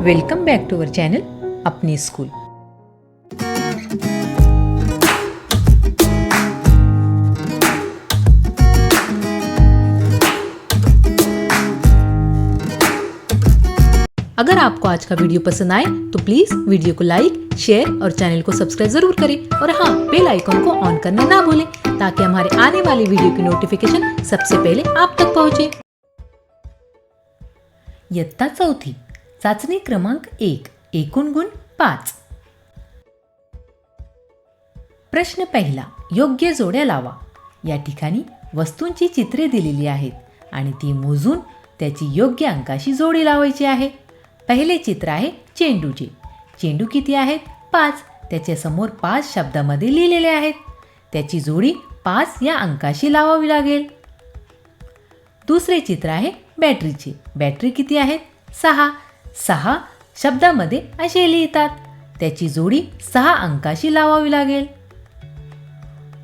Welcome back to our channel अपनी school. अगर आपको आज का वीडियो पसंद आए तो प्लीज वीडियो को लाइक, शेयर और चैनल को सब्सक्राइब जरूर करें और हाँ, बेल आइकन को ऑन करना ना भूलें ताकि हमारे आने वाली वीडियो की नोटिफिकेशन सबसे पहले आप तक पहुंचे। इयत्ता चौथी, चाचणी क्रमांक 1, एकूण गुण 5। प्रश्न पहिला, योग्य जोड्या लावा। या ठिकाणी वस्तूंची चित्रे दिलेली आहेत आणि ती मोजून त्याची योग्य अंकाशी जोडी लावायची आहे। पहिले चित्र आहे चेंडूचे। चेंडू किती आहेत? 5। त्याच्या समोर 5 शब्दामध्ये लिहिलेले आहेत। त्याची जोडी 5 या अंकाशी लावावी लागेल। दुसरे चित्र आहे बॅटरीचे। बॅटरी किती आहेत? 6। 6 शब्दामध्ये असे लिहितात। त्याची जोडी 6 अंकाशी लावावी लागेल।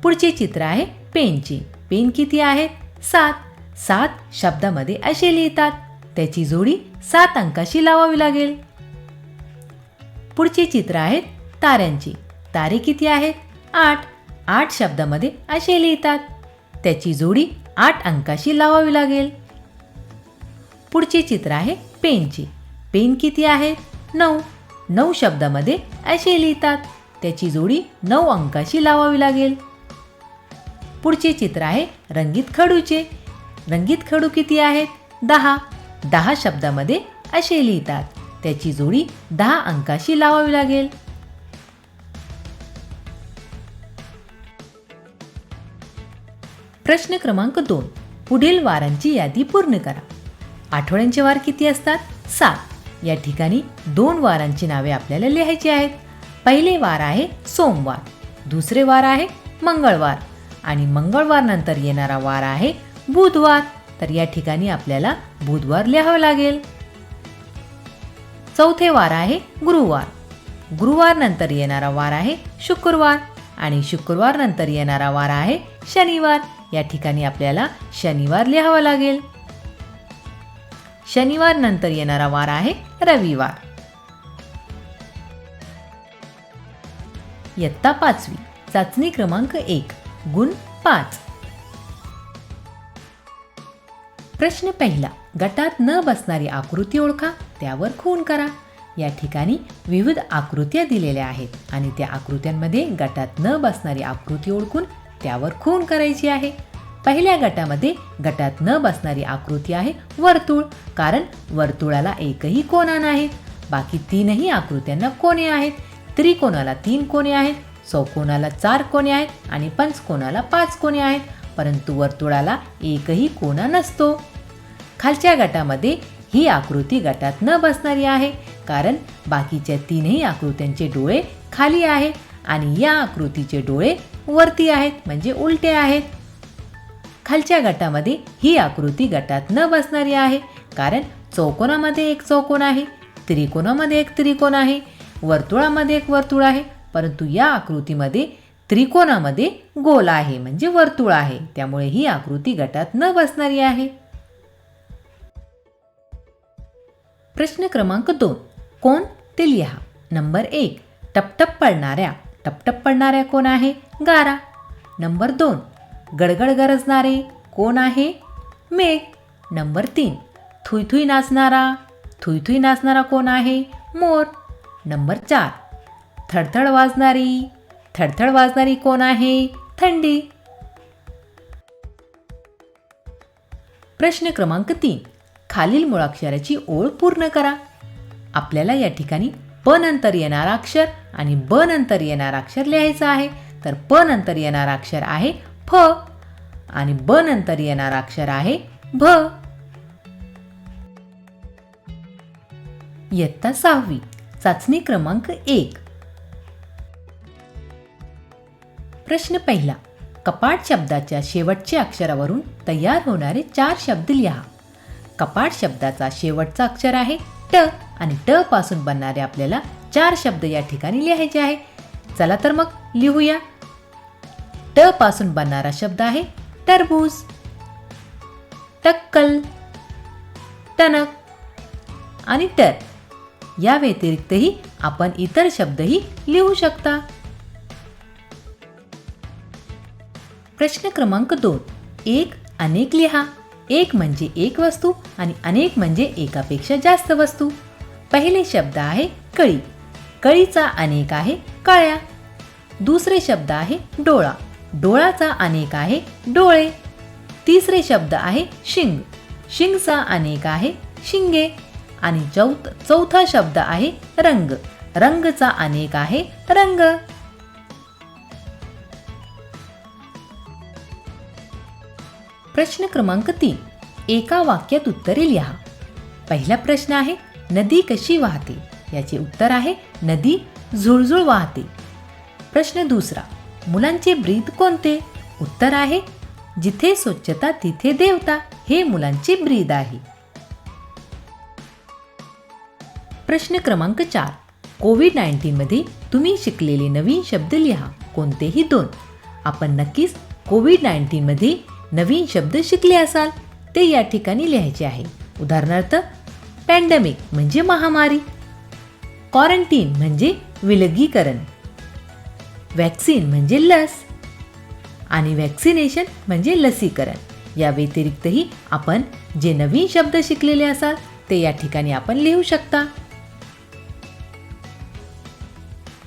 पुढचे चित्र आहे पेनचे। पेन किती आहेत? 7। 7 शब्दामध्ये असे लिहितात। त्याची जोडी 7 अंकाशी लावावी लागेल। पुढचे चित्र आहेत ताऱ्यांचे। तारे किती आहेत? 8। 8 शब्दामध्ये असे लिहितात। त्याची जोडी 8 अंकाशी लावावी लागेल। पुढचे चित्र आहे पेनचे। पेन किती आहेत? 9। 9 शब्दामध्ये असे लिहितात। त्याची जोडी 9 अंकाशी लावावी लागेल। पुढचे चित्र आहे रंगीत खडूचे। रंगीत खडू किती आहेत? 10। 10 शब्दामध्ये असे लिहितात। त्याची जोडी 10 अंकाशी लावावी लागेल। प्रश्न क्रमांक 2, पुढील वारांची यादी पूर्ण करा। आठवड्यांचे वार किती असतात? 7। या ठिकाणी 2 वारांची नावे आपल्याला लिहायची आहेत। पहिले वार आहे सोमवार, दुसरे वार आहे मंगळवार आणि मंगळवार नंतर येणारा वार आहे बुधवार। तर या ठिकाणी आपल्याला बुधवार लिहावं लागेल। चौथे वार आहे गुरुवार। गुरुवार नंतर येणारा वार आहे शुक्रवार आणि शुक्रवार नंतर येणारा वार आहे शनिवार। या ठिकाणी आपल्याला शनिवार लिहावा लागेल। शनिवार नंतर येणारा वार आहे रविवार। इयत्ता 5वी, चाचणी क्रमांक 1, गुण 5। प्रश्न पहिला, गटात न बसणारी आकृती ओळखा, त्यावर खूण करा। या ठिकाणी विविध आकृत्या दिलेल्या आहेत आणि त्या आकृत्यांमध्ये गटात न बसणारी आकृती ओळखून त्यावर खूण करायची आहे। पहिल्या गटामध्ये गटात न बसणारी आकृती आहे वर्तुळ, कारण वर्तुळाला एकही कोना नाहीत। बाकी 3ही आकृत्यांना कोने आहेत। त्रिकोणाला 3 कोने आहेत, चौकोनाला 4 कोने आहेत आणि पंचकोनाला 5 कोने आहेत, परंतु वर्तुळाला एकही कोना नसतो। खालच्या गटामध्ये ही आकृती गटात न बसणारी आहे, कारण बाकीच्या 3ही आकृत्यांचे डोळे खाली आहे आणि या आकृतीचे डोळे वरती आहेत, म्हणजे उलटे आहेत। खालच्या गटामध्ये ही आकृती गटात न बसणारी आहे, कारण चौकोनामध्ये एक चौकोन आहे, त्रिकोणामध्ये एक त्रिकोण आहे, वर्तुळामध्ये एक वर्तुळ आहे, परंतु या आकृतीमध्ये त्रिकोणामध्ये गोल आहे, म्हणजे वर्तुळ आहे। त्यामुळे ही आकृती गटात न बसणारी आहे। प्रश्न क्रमांक 2, कोण ते लिहा। नंबर 1, टपटप पडणाऱ्या। टपटप पडणाऱ्या कोण आहे? गारा। नंबर 2, गडगड गरजणारे कोण आहे? मेघ। Number 3, Thuy नाचणारा। थुई नाचणारा कोण आहे? मोर। नंबर 4, थडथड वाजणारी। थडथड वाजणारी कोण आहे? थंडी। प्रश्न क्रमांक 3, खालील मुळाक्षराची ओळ पूर्ण करा। आपल्याला या ठिकाणी प नंतर येणारा अक्षर आणि ब नंतर येणारा अक्षर लिहायचं आहे। तर प नंतर येणारा अक्षर आहे फ आणि ब नंतर येणारा अक्षर आहे भ। इयत्ता 6वी, चाचणी क्रमांक 1। प्रश्न पहिला, कपाट शब्दाच्या शेवटच्या अक्षरावरून तयार होणारे 4 शब्द लिहा। कपाट शब्दाचा शेवटचा अक्षर आहे ट आणि ट पासून बनणारे आपल्याला 4 शब्द या ठिकाणी लिहायचे आहे। चला तर मग लिहूया। ट पासून बनणारा शब्द आहे टरबूज, टक्कल, टणक आणि टर। या व्यतिरिक्तही आपण इतर शब्दही लिहू शकता. प्रश्न क्रमांक 2. एक अनेक लिहा. एक म्हणजे एक वस्तू आणि अनेक म्हणजे एकापेक्षा जास्त वस्तू. पहिले शब्द आहे कळी. कळीचा अनेक आहे कळ्या. दुसरे शब्द आहे डोळा. डोळाचा अनेक आहे डोळे. तिसरे शब्द आहे शिंग. शिंगचा अनेक आहे शिंगे. आणि चौथा शब्द आहे रंग. रंगचा अनेक आहे रंग. प्रश्न क्रमांक 3. एका वाक्यात उत्तरे लिहा. पहिला प्रश्न आहे नदी कशी वाहते. याचे उत्तर आहे नदी झुळझुळ वाहते. प्रश्न दुसरा. मुलांचे ब्रीद कोणते. उत्तर आहे जिथे स्वच्छता तिथे देवता. हे मुलांचे ब्रीद आहे. प्रश्न क्रमांक 4. कोविड-19 मध्ये तुम्ही शिकलेले नवीन शब्द लिहा. कोणतेही 2. आपण नक्कीच कोविड-19 मध्ये नवीन शब्द शिकले असाल. ते या ठिकाणी लिहायचे आहे. उदाहरणार्थ पॅन्डेमिक म्हणजे महामारी. क्वारंटीन म्हणजे विलगीकरण. वॅक्सिन म्हणजे लस. आणि वॅक्सिनेशन म्हणजे लसीकरण. या व्यतिरिक्तही आपण जे नवीन शब्द शिकलेले असाल ते या ठिकाणी आपण लिहू शकता.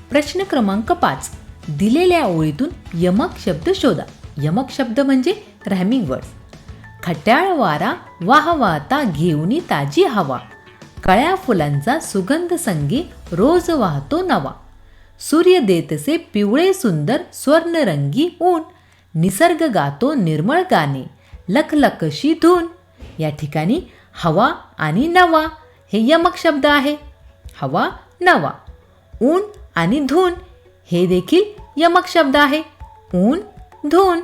प्रश्न क्रमांक 5. दिलेल्या ओळीतून यमक शब्द शोधा. यमक शब्द म्हणजे रायमिंग वर्ड्स. खट्याळ वारा वाह वाहता घेऊनी ताजी हवा. कळ्या फुलांचा सुगंध संगी रोज वाहतो नवा. सूर्य देतसे पिवळे सुंदर स्वर्णरंगी ऊन. निसर्ग गातो निर्मळ गाणे लखलखशी धून. या ठिकाणी हवा आणि नवा हे यमक शब्द आहे. हवा नवा. ऊन आणि धून हे देखील यमक शब्द आहे. ऊन धून.